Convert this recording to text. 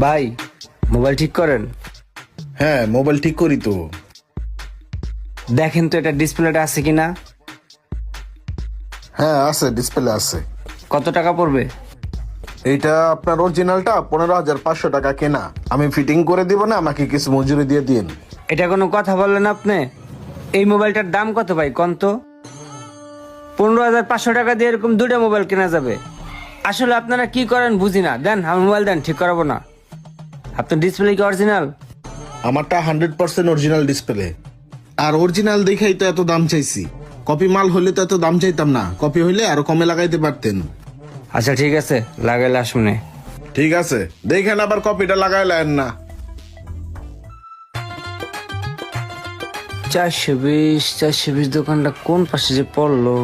ভাই মোবাইল ঠিক করেন। হ্যাঁ, মোবাইল ঠিক করি তো। দেখেন তো এটা ডিসপ্লেটা আছে কিনা। হ্যাঁ আছে, ডিসপ্লে আছে। কত টাকা পড়বে? এইটা আপনার অরিজিনালটা 15,500 টাকা কেনা। আমি ফিটিং করে দিব না, আমাকে কিছু মজুরি দিয়ে দিন। এটা কোনো কথা বললেন আপনি? এই মোবাইলটার দাম কত ভাই কোন তো? 15,500 টাকা দিয়ে এরকম দুটো মোবাইল কেনা যাবে? আসলে আপনারা কি করেন বুঝি না। দেন আমার মোবাইল দেন, ঠিক করাবো না। আপনার ডিসপ্লে কি অরিজিনাল? আমারটা 100% অরিজিনাল ডিসপ্লে। আর অরিজিনাল দেখাই তো এত দাম চাইছি। কপি মাল হলে তো এত দাম চাইতাম না, কপি হইলে আরো কমে লাগাইতে পারতেন। আচ্ছা ঠিক আছে, লাগাইলে আসুনে। ঠিক আছে, দেখেন আবার কপিটা লাগাইলেন না। 420 দোকানটা কোন পাশে যে পড়লো?